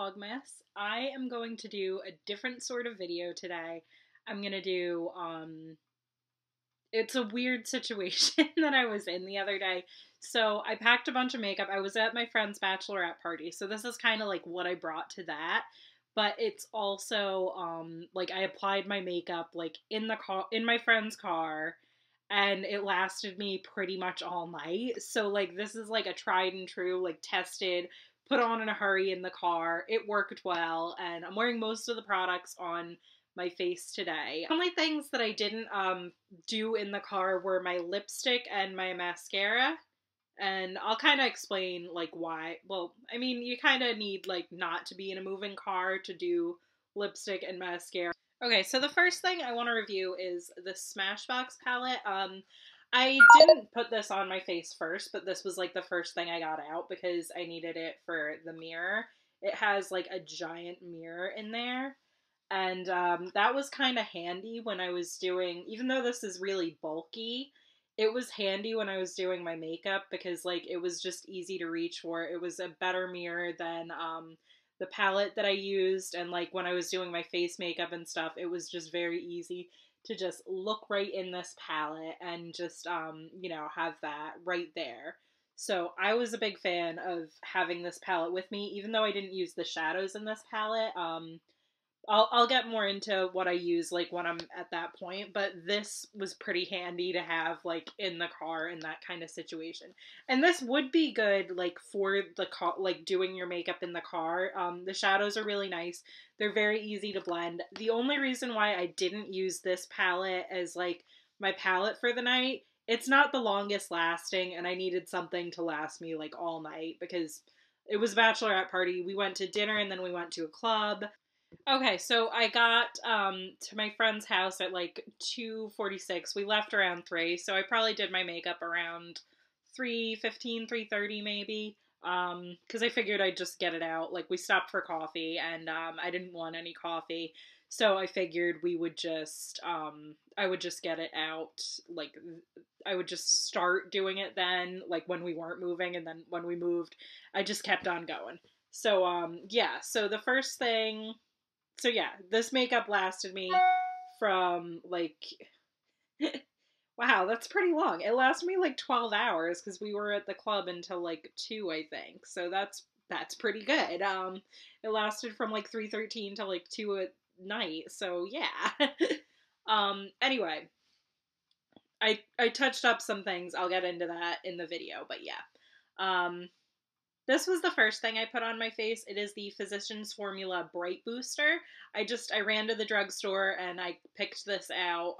Vlogmas. I am going to do a different sort of video today. I'm gonna do, it's a weird situation that I was in the other day. So I packed a bunch of makeup. I was at my friend's bachelorette party, so this is kind of like what I brought to that. But it's also, like I applied my makeup, like in the car, in my friend's car, and it lasted me pretty much all night. So like this is like a tried and true, like tested, put on in a hurry in the car. It worked well, and I'm wearing most of the products on my face today. The only things that I didn't do in the car were my lipstick and my mascara. And I'll kind of explain like why. Well, I mean, you kind of need like not to be in a moving car to do lipstick and mascara. Okay, so the first thing I want to review is the Smashbox palette. I didn't put this on my face first, but this was like the first thing I got out because I needed it for the mirror. It has like a giant mirror in there. And that was kind of handy when I was doing, even though this is really bulky, it was handy when I was doing my makeup because like it was just easy to reach for. It was a better mirror than the palette that I used, and like when I was doing my face makeup and stuff, it was just very easy to just look right in this palette and just you know, have that right there. So I was a big fan of having this palette with me, even though I didn't use the shadows in this palette. I'll get more into what I use like when I'm at that point, but this was pretty handy to have like in the car in that kind of situation. And this would be good like for the car, like doing your makeup in the car. The shadows are really nice. They're very easy to blend. The only reason why I didn't use this palette as like my palette for the night, it's not the longest lasting, and I needed something to last me like all night because it was a bachelorette party. We went to dinner and then we went to a club. Okay, so I got to my friend's house at like 2:46. We left around 3, so I probably did my makeup around 3:15, 3:30 maybe. Because I figured I'd just get it out. Like we stopped for coffee, and I didn't want any coffee. So I figured we would just I would just get it out, like I would just start doing it then, like when we weren't moving, and then when we moved, I just kept on going. So yeah, so the first thing, so yeah, this makeup lasted me from like, wow, that's pretty long. It lasted me like 12 hours because we were at the club until like 2, I think. So that's pretty good. It lasted from like 3:13 to like 2 at night. So yeah. Anyway, I touched up some things. I'll get into that in the video, but yeah. This was the first thing I put on my face. It is the Physicians Formula Bright Booster. I ran to the drugstore and I picked this out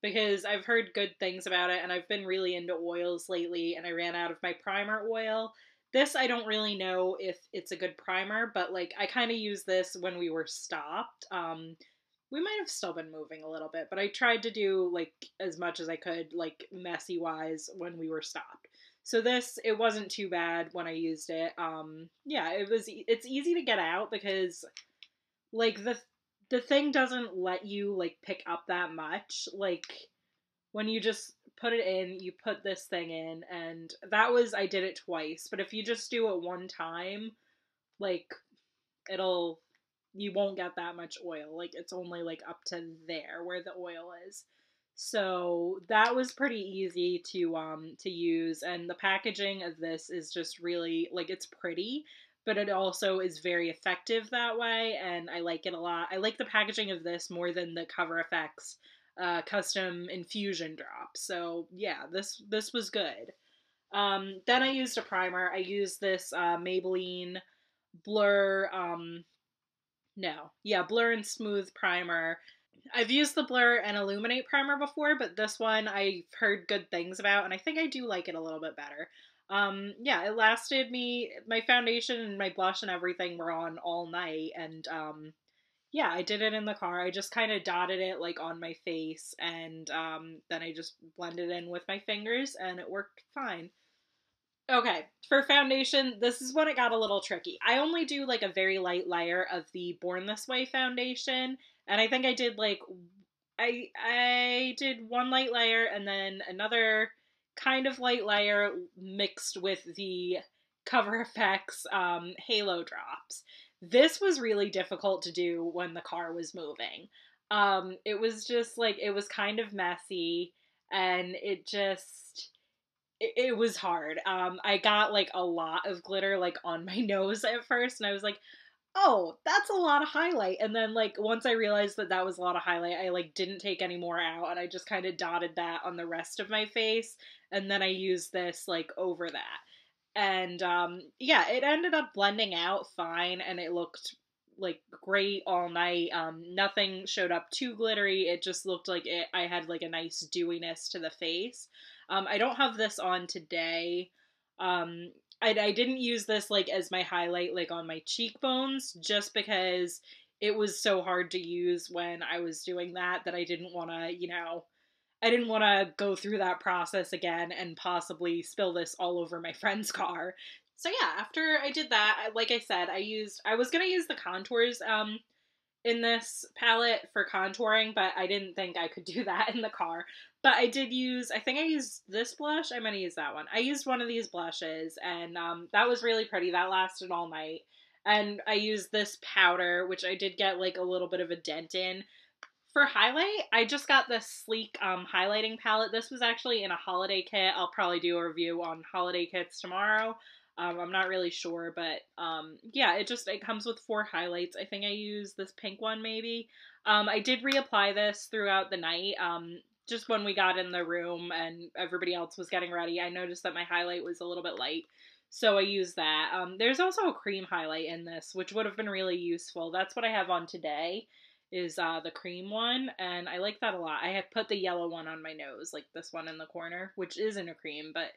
because I've heard good things about it, and I've been really into oils lately, and I ran out of my primer oil. This, I don't really know if it's a good primer, but like I kind of used this when we were stopped. We might have still been moving a little bit, but I tried to do like as much as I could, like messy wise, when we were stopped. So this, it wasn't too bad when I used it. Yeah, it's easy to get out because like the thing doesn't let you like pick up that much. Like when you just put it in, you put this thing in, and I did it twice, but if you just do it one time, like it'll, you won't get that much oil. Like it's only like up to there where the oil is. So that was pretty easy to use, and the packaging of this is just really like, it's pretty, but it also is very effective that way, and I like it a lot. I like the packaging of this more than the Cover FX custom infusion drop. So yeah, this was good. Then I used a primer. I used this Maybelline Blur no. Yeah, Blur and Smooth primer. I've used the Blur and Illuminate primer before, but this one I've heard good things about, and I think I do like it a little bit better. Yeah, it lasted me, my foundation and my blush and everything were on all night, and yeah, I did it in the car. I just kind of dotted it like on my face, and then I just blended in with my fingers, and it worked fine. Okay, for foundation, this is when it got a little tricky. I only do like a very light layer of the Born This Way foundation, and I think I did like, I did one light layer and then another kind of light layer mixed with the Cover FX Halo drops. This was really difficult to do when the car was moving. It was just like, it was kind of messy, and it was hard. I got like a lot of glitter like on my nose at first, and I was like, oh, that's a lot of highlight. And then like once I realized that that was a lot of highlight, I like didn't take any more out, and I just kind of dotted that on the rest of my face, and then I used this like over that. And yeah, it ended up blending out fine, and it looked like great all night. Nothing showed up too glittery. It just looked like I had like a nice dewiness to the face. I don't have this on today. Um, I didn't use this like as my highlight like on my cheekbones, just because it was so hard to use when I was doing that I didn't want to, I didn't want to go through that process again and possibly spill this all over my friend's car. So yeah, after I did that, like I said, I was going to use the contours in this palette for contouring, but I didn't think I could do that in the car. But I did use, I think I used this blush. I'm going to use that one. I used one of these blushes, and that was really pretty. That lasted all night. And I used this powder, which I did get like a little bit of a dent in. For highlight, I just got this sleek highlighting palette. This was actually in a holiday kit. I'll probably do a review on holiday kits tomorrow. I'm not really sure, but yeah, it comes with 4 highlights. I think I used this pink one maybe. I did reapply this throughout the night. Just when we got in the room and everybody else was getting ready, I noticed that my highlight was a little bit light. So I used that. There's also a cream highlight in this, which would have been really useful. That's what I have on today, is the cream one, and I like that a lot. I have put the yellow one on my nose, like this one in the corner, which isn't a cream, but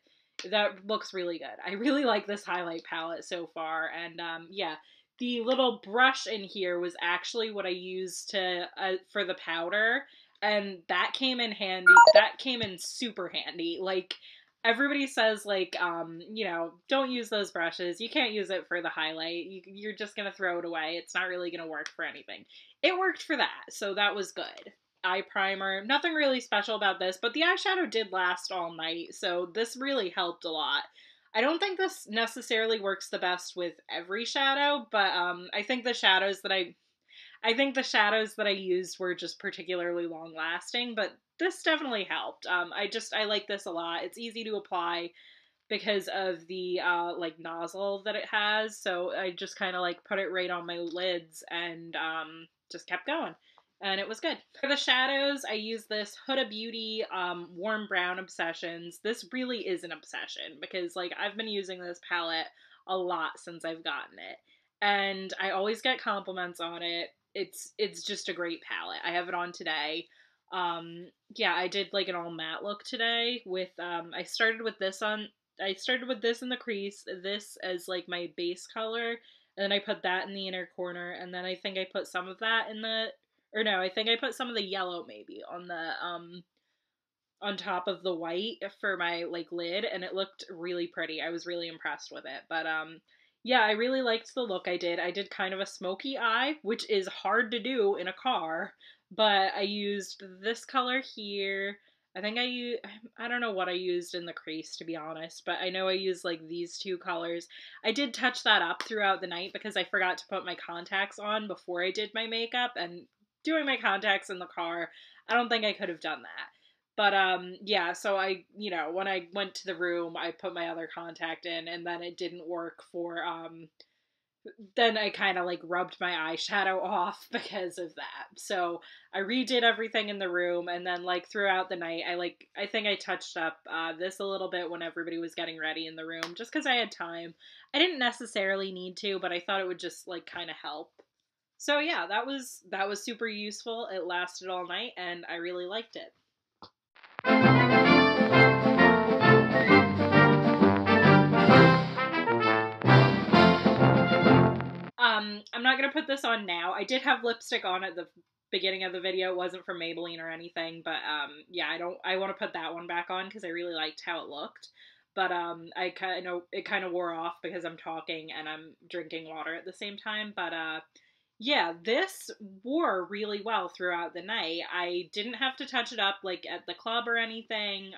that looks really good. I really like this highlight palette so far, and yeah, the little brush in here was actually what I used to for the powder, and that came in handy. That came in super handy. Like, everybody says, like, don't use those brushes. You can't use it for the highlight. You're just gonna throw it away. It's not really gonna work for anything. It worked for that, so that was good. Eye primer, nothing really special about this, but the eyeshadow did last all night, so this really helped a lot. I don't think this necessarily works the best with every shadow, but I think the shadows that I used were just particularly long lasting, but this definitely helped. I like this a lot. It's easy to apply because of the like nozzle that it has, so I just kind of like put it right on my lids and just kept going, and it was good. For the shadows, I use this Huda Beauty Warm Brown Obsessions. This really is an obsession because like I've been using this palette a lot since I've gotten it, and I always get compliments on it. It's just a great palette. I have it on today. Yeah, I did like an all matte look today with I started with this in the crease, this as like my base color, and then I put that in the inner corner, and then I think I put some of that in the, or no, I think I put some of the yellow maybe on the on top of the white for my like lid, and it looked really pretty. I was really impressed with it. But yeah, I really liked the look I did. I did kind of a smoky eye, which is hard to do in a car, but I used this color here. I don't know what I used in the crease, to be honest, but I know I used like these 2 colors. I did touch that up throughout the night because I forgot to put my contacts on before I did my makeup, and doing my contacts in the car, I don't think I could have done that. But yeah, so when I went to the room, I put my other contact in, and then it didn't work for then I kind of like rubbed my eyeshadow off because of that. So I redid everything in the room, and then like throughout the night, I think I touched up this a little bit when everybody was getting ready in the room, just because I had time. I didn't necessarily need to, but I thought it would just like kind of help. So yeah, that was super useful. It lasted all night, and I really liked it. I'm not gonna put this on now. I did have lipstick on at the beginning of the video. It wasn't from Maybelline or anything, but yeah, I want to put that one back on because I really liked how it looked. But I kind of it kind of wore off because I'm talking and I'm drinking water at the same time. But yeah, this wore really well throughout the night. I didn't have to touch it up like at the club or anything.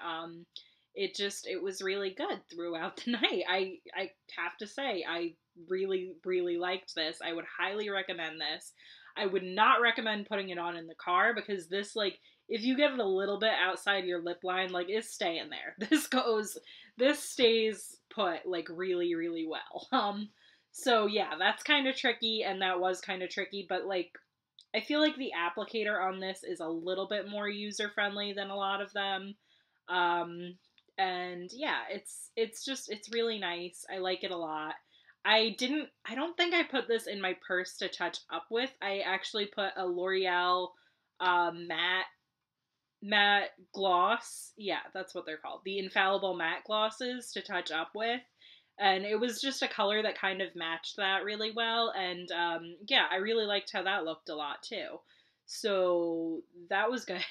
it was really good throughout the night. I have to say, I really, really liked this. I would highly recommend this. I would not recommend putting it on in the car because this, like, if you get it a little bit outside your lip line, like, it's staying there. This stays put, like, really, really well. So yeah, that's kind of tricky, and that was kind of tricky, but, like, I feel like the applicator on this is a little bit more user-friendly than a lot of them. Um, and yeah, it's really nice. I like it a lot. I don't think I put this in my purse to touch up with. I actually put a L'Oreal matte gloss. Yeah, that's what they're called. The infallible matte glosses to touch up with. And it was just a color that kind of matched that really well. And yeah, I really liked how that looked a lot too. So that was good.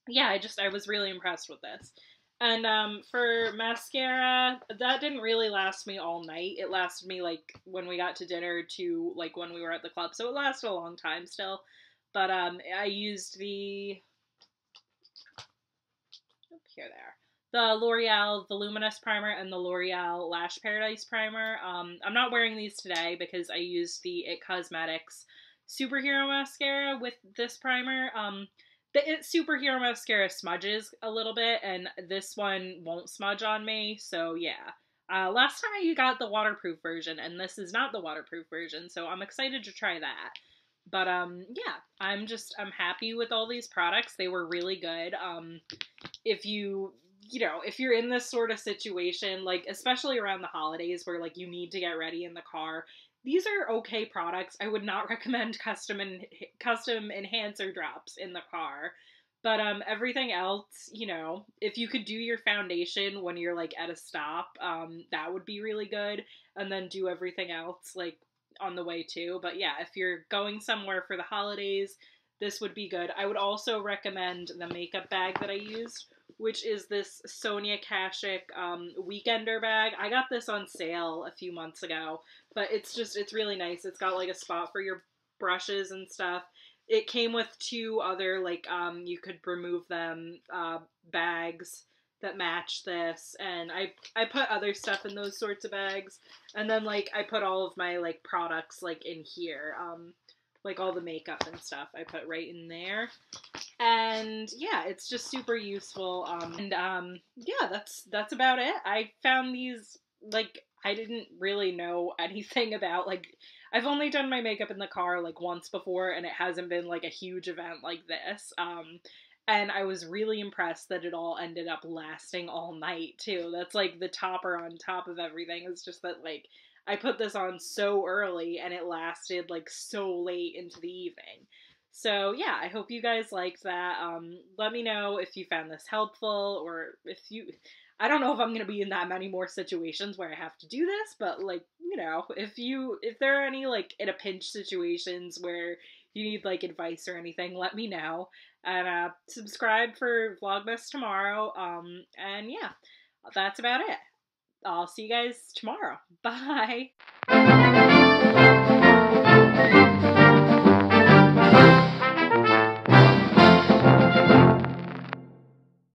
Yeah, I was really impressed with this. And for mascara, that didn't really last me all night. It lasted me like when we got to dinner to like when we were at the club. So it lasted a long time still. But I used the here they are. The L'Oreal Voluminous Primer and the L'Oreal Lash Paradise Primer. I'm not wearing these today because I used the It Cosmetics Superhero Mascara with this primer. The It Superhero Mascara smudges a little bit, and this one won't smudge on me, so yeah. Last time I got the waterproof version, and this is not the waterproof version, so I'm excited to try that. But yeah, I'm happy with all these products. They were really good. If if you're in this sort of situation, like especially around the holidays where like you need to get ready in the car, these are okay products. I would not recommend custom enhancer drops in the car. But everything else, if you could do your foundation when you're like at a stop, that would be really good, and then do everything else like on the way too. But yeah, if you're going somewhere for the holidays, this would be good. I would also recommend the makeup bag that I used, which is this Sonia Kashuk Weekender bag. I got this on sale a few months ago, but it's really nice. It's got like a spot for your brushes and stuff. It came with two other like you could remove them bags that match this, and I put other stuff in those sorts of bags, and then like I put all of my like products like in here, like all the makeup and stuff I put right in there. And yeah, it's just super useful. Yeah, that's about it. I found these, like, I didn't really know anything about, like, I've only done my makeup in the car like once before, and it hasn't been like a huge event like this. And I was really impressed that it all ended up lasting all night too. That's like the topper on top of everything. It's just that like I put this on so early and it lasted like so late into the evening. So yeah, I hope you guys liked that. Let me know if you found this helpful, or if you, I don't know if I'm going to be in that many more situations where I have to do this, but like, if there are any like in a pinch situations where you need like advice or anything, let me know. And subscribe for Vlogmas tomorrow. And yeah, that's about it. I'll see you guys tomorrow. Bye.